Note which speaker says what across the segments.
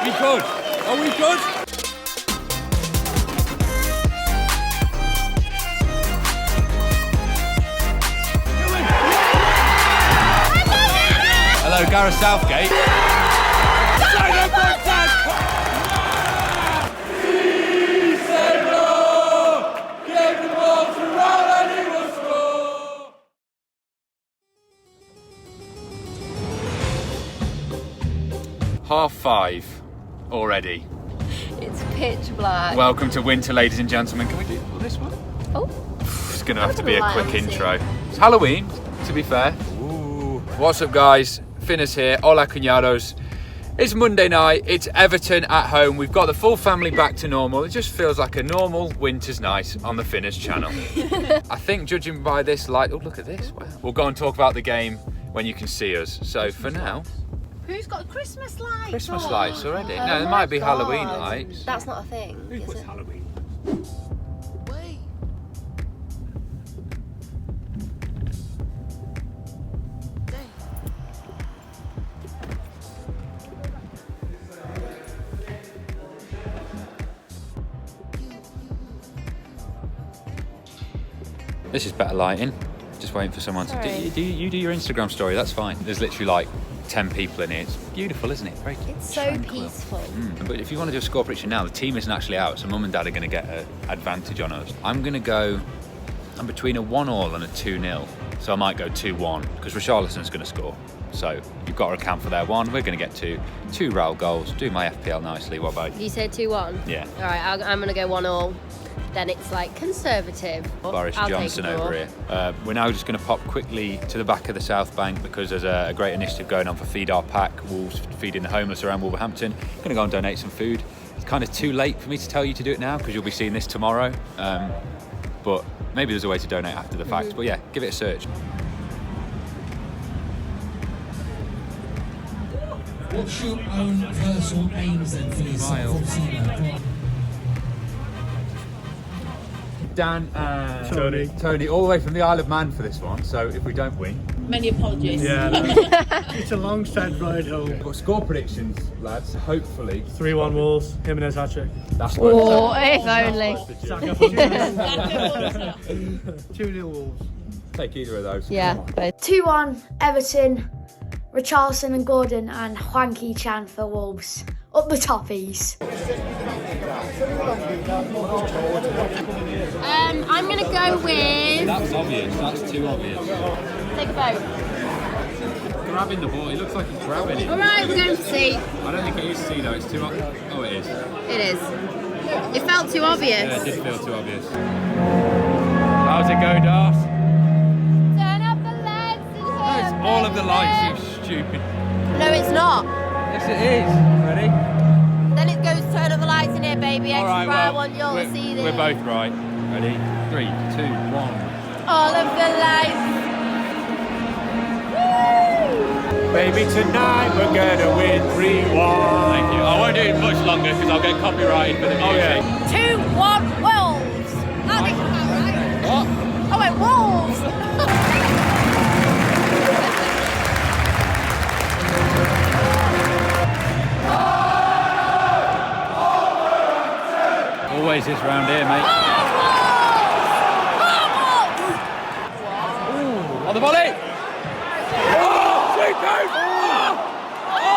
Speaker 1: We could. Oh, we could. Hello, Gareth Southgate. He said no. Give the ball to Raul and he will score. Half 5 already.
Speaker 2: It's pitch black.
Speaker 1: Welcome to winter, ladies and gentlemen. Can we do this one?
Speaker 2: Oh.
Speaker 1: It's going to have to be a quick intro. It's Halloween, to be fair. Ooh. What's up, guys? Finerrz here. Hola, cuñados. It's Monday night. It's Everton at home. We've got the full family back to normal. It just feels like a normal winter's night on the Finerrz channel. I think, judging by this light... Oh, look at this. Wow. We'll go and talk about the game when you can see us. So, for now...
Speaker 2: Who's got Christmas lights?
Speaker 1: Christmas lights already? No, there might be Halloween lights.
Speaker 2: That's not a thing.
Speaker 3: Who puts Halloween?
Speaker 2: Wait.
Speaker 1: This is better lighting. Just waiting for someone to you do your Instagram story. That's fine. There's literally like 10 people in here. It's beautiful, isn't it? Very
Speaker 2: It's so
Speaker 1: tranquil.
Speaker 2: peaceful.
Speaker 1: But if you want to do a score prediction now, the team isn't actually out, so mum and dad are going to get an advantage on us. I'm between a 1-1 and a 2-0, so I might go 2-1 because Richarlison's going to score. So you've got to account for their one. We're going to get two Raul goals. Do my FPL nicely. What about you?
Speaker 2: You said 2-1?
Speaker 1: Yeah.
Speaker 2: All right, I'm going to go 1-1. Then it's like conservative.
Speaker 1: Boris
Speaker 2: I'll
Speaker 1: Johnson
Speaker 2: take a draw.
Speaker 1: over here. We're now just going to pop quickly to the back of the South Bank because there's a great initiative going on for Feed Our Pack, Wolves feeding the homeless around Wolverhampton. I'm going to go and donate some food. It's kind of too late for me to tell you to do it now because you'll be seeing this tomorrow. But maybe there's a way to donate after the fact. But yeah, give it a search.
Speaker 4: What's your own personal aims then for this?
Speaker 1: Dan and Tony, all the way from the Isle of Man for this one. So if we don't win,
Speaker 5: Many apologies.
Speaker 3: Yeah, it's a long sad ride home.
Speaker 1: but score predictions, lads. Hopefully,
Speaker 3: 3-1 Wolves, Jimenez hat-trick.
Speaker 1: that's what.
Speaker 2: Oh, if only.
Speaker 3: 2-0 Wolves.
Speaker 1: Take either of those.
Speaker 2: Yeah,
Speaker 1: Come on.
Speaker 2: both.
Speaker 6: 2-1 Everton, Richarlison and Gordon and Hwanky Chan for Wolves. Up the toppies.
Speaker 2: I'm going to go with...
Speaker 1: That's obvious. That's too obvious.
Speaker 2: Take a vote.
Speaker 1: Grabbing the ball. It looks like he's grabbing it.
Speaker 2: All right, we're going to see.
Speaker 1: I don't think it is C though. It's too obvious. Oh, it is.
Speaker 2: It is. It felt too obvious.
Speaker 1: Yeah, it did feel too obvious. How's it go, Darth?
Speaker 2: Turn up the lights in here,
Speaker 1: It's all of the lights, you stupid.
Speaker 2: No, it's not.
Speaker 1: Yes, it is. Ready?
Speaker 2: Then it goes turn up the lights in here, baby.
Speaker 1: All right, well,
Speaker 2: you'll see this.
Speaker 1: we're both right. Ready? 3, 2, 1.
Speaker 2: All of the lights.
Speaker 1: Baby, tonight we're gonna win 3-1. Thank you. I won't do it much longer because I'll get copyrighted for the music. Oh, yeah.
Speaker 2: 2-1 Wolves. That makes it about right.
Speaker 1: What?
Speaker 2: I went Wolves.
Speaker 1: Always is round here, mate. Ooh, on the volley! Oh, shoot, go! Oh!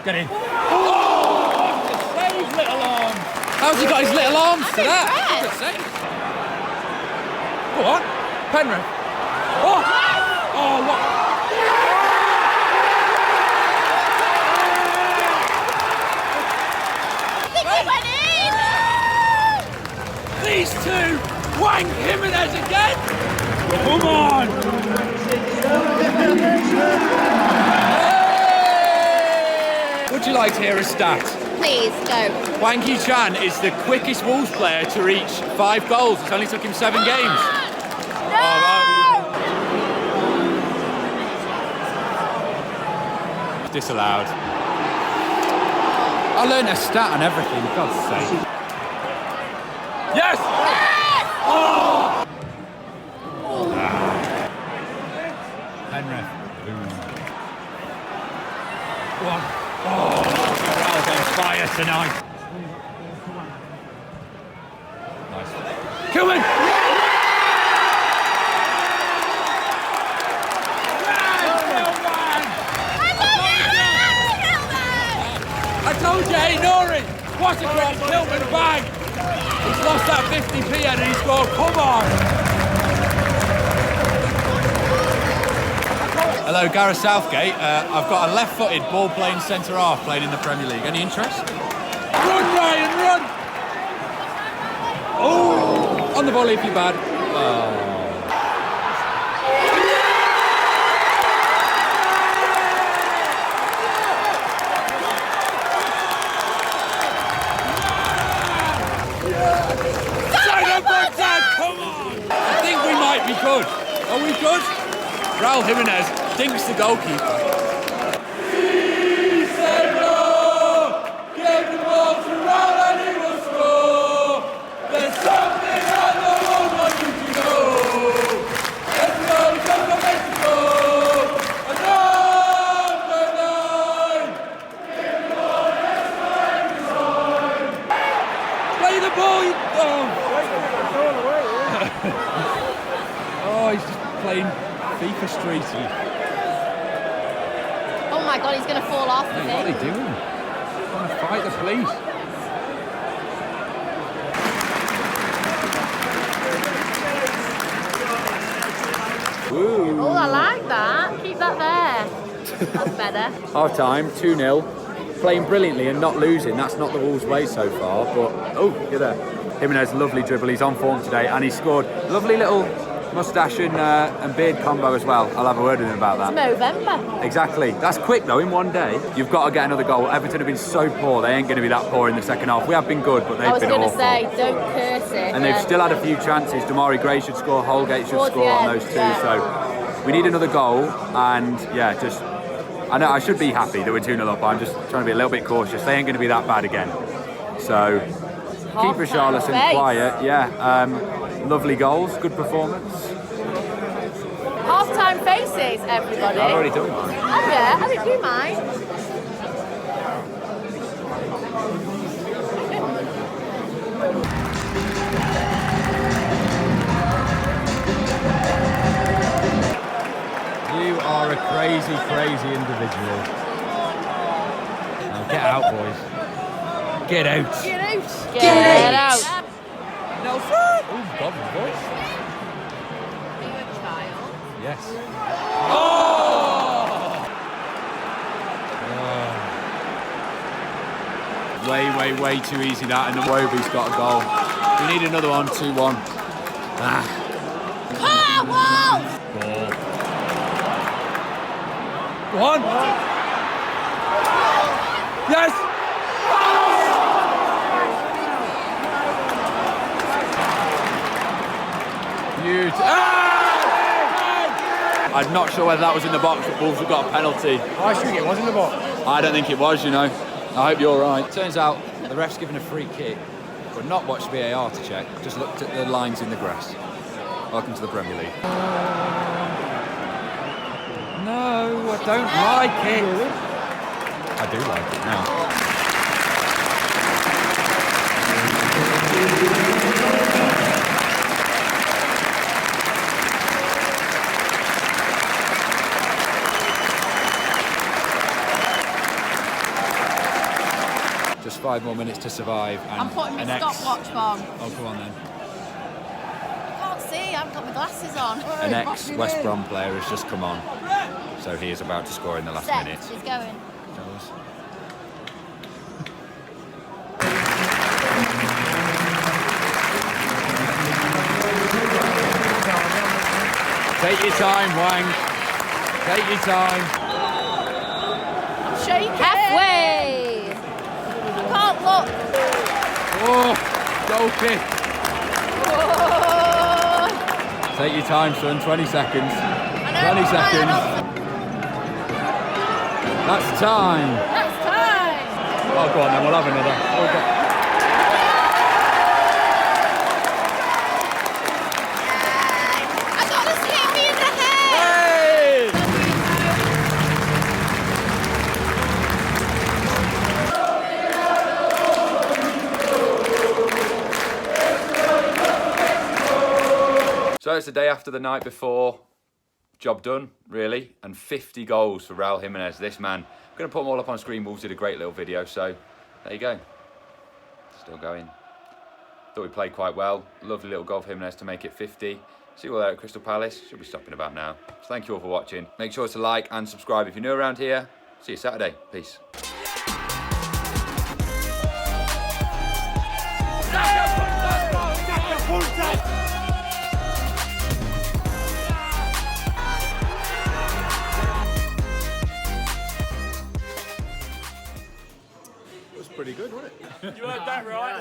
Speaker 1: Get in. Oh, save, little arm. How's he got his little arms to that? Good save. Go on, Penrith. Oh, oh, what? These two, Wang Jimenez again. Come on! Hey! Would you like to hear a stat?
Speaker 2: Please, go.
Speaker 1: Hwanky Chan is the quickest Wolves player to reach 5 goals. It's only took him 7 games.
Speaker 2: No!
Speaker 1: Disallowed. I learned a stat and everything, for God's sake. Yes! Oh! Penrith. Go on. Oh, Raul's on fire tonight. Nice. Kilman! I told you, ignore it! What a cross, Kilman bang! He's lost that 50p and he's scored, come on! Hello, Gareth Southgate. I've got a left-footed ball-playing centre-half playing in the Premier League. Any interest? Run, Ryan, run! Oh! On the volley if you're bad. Oh. I think we might be good. Are we good? Raúl Jiménez dinks the goalkeeper. He said no! Give the ball to Raul and he will score! There's something I don't want you to know! Let's go to Mexico! And number 9! Give the ball, let's play the ball! Oh, he's just playing FIFA Street.
Speaker 2: Oh my god, he's going to fall off.
Speaker 1: Hey, what are they doing? Trying to fight the police. Ooh.
Speaker 2: Oh, I like that. Keep that there. That's better.
Speaker 1: Half time, 2-0. Playing brilliantly and not losing. That's not the Wolves' way so far. But, oh, look at that. Jimenez, lovely dribble. He's on form today and he scored. Lovely little moustache and beard combo as well. I'll have a word with him about that.
Speaker 2: It's November.
Speaker 1: Exactly. That's quick though, in one day. You've got to get another goal. Everton have been so poor, they ain't going to be that poor in the second half. We have been good, but they've been awful.
Speaker 2: I was going to say, don't curse it.
Speaker 1: And they've still had a few chances. Damari Gray should score, Holgate should score on those two.
Speaker 2: Yeah.
Speaker 1: So we need another goal and yeah, just... I know I should be happy that we're 2-0 up. I'm just trying to be a little bit cautious. They ain't going to be that bad again. So keep Richarlison quiet. Yeah, lovely goals, good performance.
Speaker 2: Half-time faces, everybody.
Speaker 1: I've already done one.
Speaker 2: Oh yeah, I didn't do mine.
Speaker 1: You are a crazy, crazy individual. Now get out, boys. Get out.
Speaker 2: Get out. Get out.
Speaker 1: Nelson! Oh, Bob's voice.
Speaker 2: Are you a child?
Speaker 1: Yes. Oh! Way too easy that, and the Wobie's got a goal. We need another one, 2-1. Goal. Go on. Yes! I'm not sure whether that was in the box, but Wolves have got a penalty.
Speaker 3: I think it was in the box.
Speaker 1: I don't think it was, you know. I hope you're right. Turns out the ref's given a free kick, but not watched VAR to check, just looked at the lines in the grass. Welcome to the Premier League. No, I don't like it. I do like it now. Just 5 more minutes to survive. And
Speaker 2: I'm putting my stopwatch on.
Speaker 1: Oh, come on then.
Speaker 2: I can't see, I haven't got my glasses on.
Speaker 1: An ex-West Brom player has just come on. So he is about to score in the last minute.
Speaker 2: He's going.
Speaker 5: Take your time, Wang. Take your time.
Speaker 2: Shake halfway. You can't look.
Speaker 5: Oh, goal kick.
Speaker 2: Oh.
Speaker 5: Take your time, son. 20 seconds. 20 seconds. That's time.
Speaker 2: That's time.
Speaker 5: Oh, go on then. We'll have another.
Speaker 1: So it's the day after the night before. Job done, really. And 50 goals for Raúl Jiménez. This man. I'm going to put them all up on screen. Wolves did a great little video. So there you go. Still going. Thought we played quite well. Lovely little goal for Jimenez to make it 50. See you all there at Crystal Palace. Should be stopping about now. So thank you all for watching. Make sure to like and subscribe if you're new around here. See you Saturday. Peace.
Speaker 7: Pretty good, wasn't it?
Speaker 5: You heard that right.